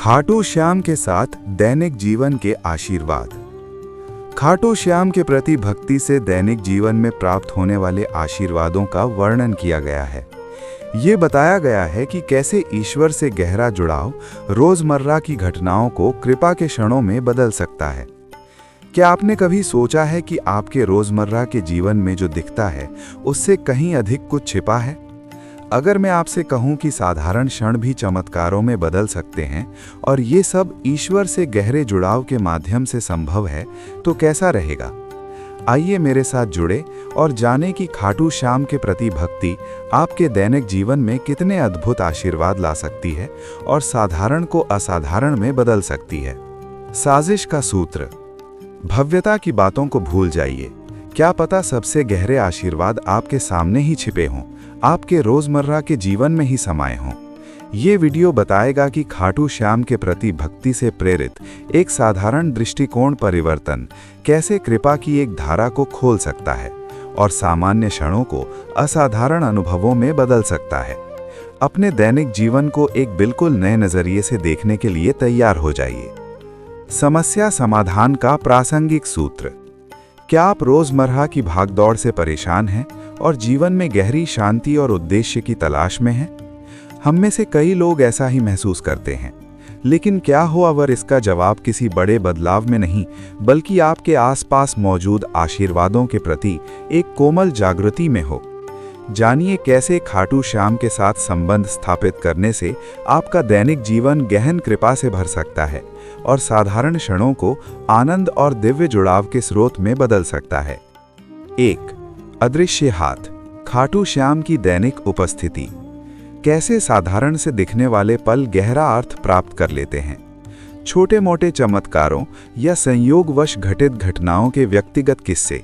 खाटू श्याम के साथ दैनिक जीवन के आशीर्वाद। खाटू श्याम के प्रति भक्ति से दैनिक जीवन में प्राप्त होने वाले आशीर्वादों का वर्णन किया गया है। ये बताया गया है कि कैसे ईश्वर से गहरा जुड़ाव रोजमर्रा की घटनाओं को कृपा के क्षणों में बदल सकता है। क्या आपने कभी सोचा है कि आपके रोजमर्रा के जीवन में जो दिखता है उससे कहीं अधिक कुछ छिपा है? अगर मैं आपसे कहूं कि साधारण क्षण भी चमत्कारों में बदल सकते हैं और ये सब ईश्वर से गहरे जुड़ाव के माध्यम से संभव है, तो कैसा रहेगा? आइए मेरे साथ जुड़े और जानें कि खाटू श्याम के प्रति भक्ति आपके दैनिक जीवन में कितने अद्भुत आशीर्वाद ला सकती है और साधारण को असाधारण में बदल सकती है। साजिश का सूत्र। भव्यता की बातों को भूल जाइए। क्या पता सबसे गहरे आशीर्वाद आपके सामने ही छिपे हों, आपके रोजमर्रा के जीवन में ही समाये हों। ये वीडियो बताएगा कि खाटू श्याम के प्रति भक्ति से प्रेरित एक साधारण दृष्टिकोण परिवर्तन कैसे कृपा की एक धारा को खोल सकता है और सामान्य क्षणों को असाधारण अनुभवों में बदल सकता है। अपने दैनिक जीवन को एक बिल्कुल नए नजरिए से देखने के लिए तैयार हो जाइए। समस्या समाधान का प्रासंगिक सूत्र। क्या आप रोजमर्रा की भागदौड़ से परेशान हैं और जीवन में गहरी शांति और उद्देश्य की तलाश में हैं? हम में से कई लोग ऐसा ही महसूस करते हैं, लेकिन क्या हो अगर इसका जवाब किसी बड़े बदलाव में नहीं, बल्कि आपके आसपास मौजूद आशीर्वादों के प्रति एक कोमल जागृति में हो। जानिए कैसे खाटू श्याम के साथ संबंध स्थापित करने से आपका दैनिक जीवन गहन कृपा से भर सकता है और साधारण क्षणों को आनंद और दिव्य जुड़ाव के स्रोत में बदल सकता है। 1. अदृश्य हाथ। खाटू श्याम की दैनिक उपस्थिति। कैसे साधारण से दिखने वाले पल गहरा अर्थ प्राप्त कर लेते हैं। छोटे मोटे चमत्कारों या संयोगवश घटित घटनाओं के व्यक्तिगत किस्से,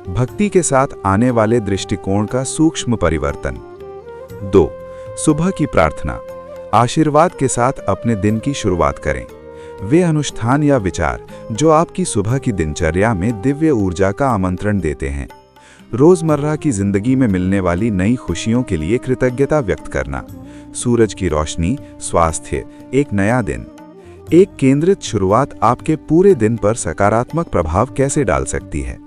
भक्ति के साथ आने वाले दृष्टिकोण का सूक्ष्म परिवर्तन। 2. सुबह की प्रार्थना। आशीर्वाद के साथ अपने दिन की शुरुआत करें। वे अनुष्ठान या विचार जो आपकी सुबह की दिनचर्या में दिव्य ऊर्जा का आमंत्रण देते हैं। रोजमर्रा की जिंदगी में मिलने वाली नई खुशियों के लिए कृतज्ञता व्यक्त करना। सूरज की रोशनी, स्वास्थ्य, एक नया दिन। एक केंद्रित शुरुआत आपके पूरे दिन पर सकारात्मक प्रभाव कैसे डाल सकती है।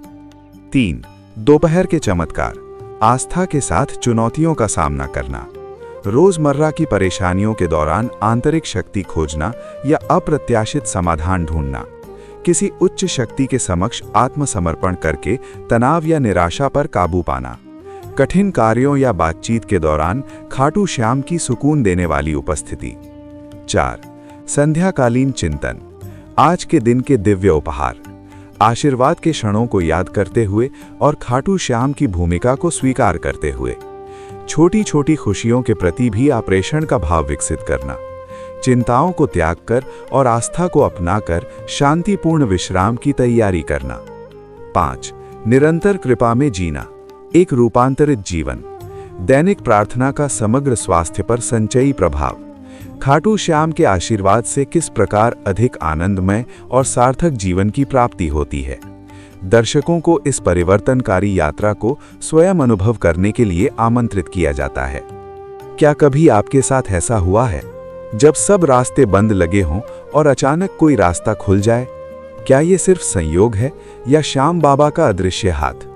3. दोपहर के चमत्कार। आस्था के साथ चुनौतियों का सामना करना। रोजमर्रा की परेशानियों के दौरान आंतरिक शक्ति खोजना या अप्रत्याशित समाधान ढूंढना। किसी उच्च शक्ति के समक्ष आत्मसमर्पण करके तनाव या निराशा पर काबू पाना। कठिन कार्यों या बातचीत के दौरान खाटू श्याम की सुकून देने वाली उपस्थिति। 4. संध्याकालीन चिंतन। आज के दिन के दिव्य उपहार। आशीर्वाद के क्षणों को याद करते हुए और खाटू श्याम की भूमिका को स्वीकार करते हुए छोटी छोटी खुशियों के प्रति भी आप्रेषण का भाव विकसित करना। चिंताओं को त्याग कर और आस्था को अपनाकर शांतिपूर्ण विश्राम की तैयारी करना। 5. निरंतर कृपा में जीना। एक रूपांतरित जीवन। दैनिक प्रार्थना का समग्र स्वास्थ्य पर संचयी प्रभाव। खाटू श्याम के आशीर्वाद से किस प्रकार अधिक आनंदमय और सार्थक जीवन की प्राप्ति होती है। दर्शकों को इस परिवर्तनकारी यात्रा को स्वयं अनुभव करने के लिए आमंत्रित किया जाता है। क्या कभी आपके साथ ऐसा हुआ है जब सब रास्ते बंद लगे हों और अचानक कोई रास्ता खुल जाए? क्या ये सिर्फ संयोग है या श्याम बाबा का अदृश्य हाथ?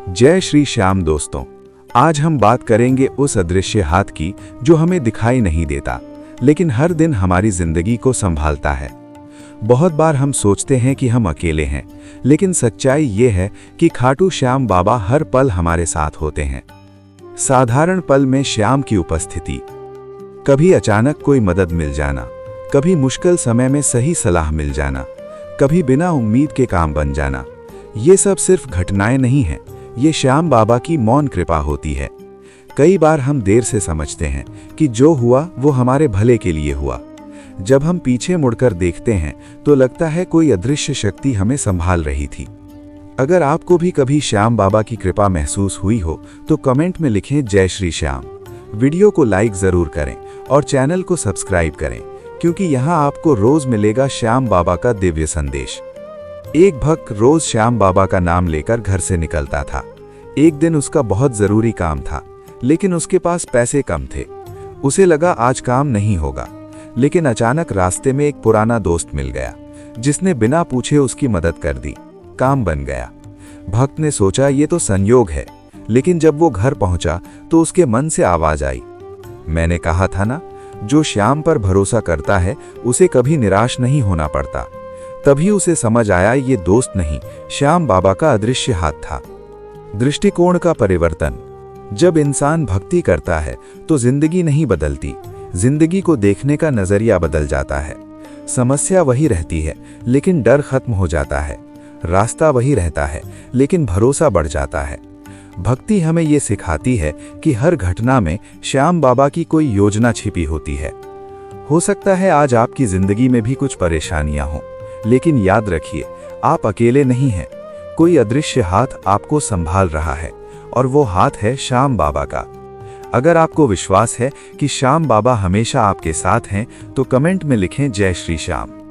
जय श्री श्याम दोस्तों, आज हम बात करेंगे उस अदृश्य हाथ की जो हमें दिखाई नहीं देता, लेकिन हर दिन हमारी जिंदगी को संभालता है। बहुत बार हम सोचते हैं कि हम अकेले हैं, लेकिन सच्चाई ये है कि खाटू श्याम बाबा हर पल हमारे साथ होते हैं। साधारण पल में श्याम की उपस्थिति। कभी अचानक कोई मदद मिल जाना, कभी मुश्किल समय में सही सलाह मिल जाना, कभी बिना उम्मीद के काम बन जाना। ये सब सिर्फ घटनाएं नहीं हैं, ये श्याम बाबा की मौन कृपा होती है। कई बार हम देर से समझते हैं कि जो हुआ वो हमारे भले के लिए हुआ। जब हम पीछे मुड़कर देखते हैं तो लगता है कोई अदृश्य शक्ति हमें संभाल रही थी। अगर आपको भी कभी श्याम बाबा की कृपा महसूस हुई हो तो कमेंट में लिखें जय श्री श्याम। वीडियो को लाइक जरूर करें और चैनल को सब्सक्राइब करें, क्योंकि यहाँ आपको रोज मिलेगा श्याम बाबा का दिव्य संदेश। एक भक्त रोज श्याम बाबा का नाम लेकर घर से निकलता था। एक दिन उसका बहुत जरूरी काम था, लेकिन उसके पास पैसे कम थे। उसे लगा आज काम नहीं होगा, लेकिन अचानक रास्ते में एक पुराना दोस्त मिल गया, जिसने बिना पूछे उसकी मदद कर दी। काम बन गया। भक्त ने सोचा ये तो संयोग है, लेकिन जब वो घर पहुंचा तो उसके मन से आवाज आई, मैंने कहा था ना, जो श्याम पर भरोसा करता है उसे कभी निराश नहीं होना पड़ता। तभी उसे समझ आया ये दोस्त नहीं, श्याम बाबा का अदृश्य हाथ था। दृष्टिकोण का परिवर्तन। जब इंसान भक्ति करता है तो जिंदगी नहीं बदलती, जिंदगी को देखने का नजरिया बदल जाता है। समस्या वही रहती है, लेकिन डर खत्म हो जाता है। रास्ता वही रहता है, लेकिन भरोसा बढ़ जाता है। भक्ति हमें ये सिखाती है कि हर घटना में श्याम बाबा की कोई योजना छिपी होती है। हो सकता है आज आपकी जिंदगी में भी कुछ परेशानियां हों, लेकिन याद रखिए, आप अकेले नहीं हैं। कोई अदृश्य हाथ आपको संभाल रहा है, और वो हाथ है श्याम बाबा का। अगर आपको विश्वास है कि श्याम बाबा हमेशा आपके साथ हैं, तो कमेंट में लिखें जय श्री श्याम।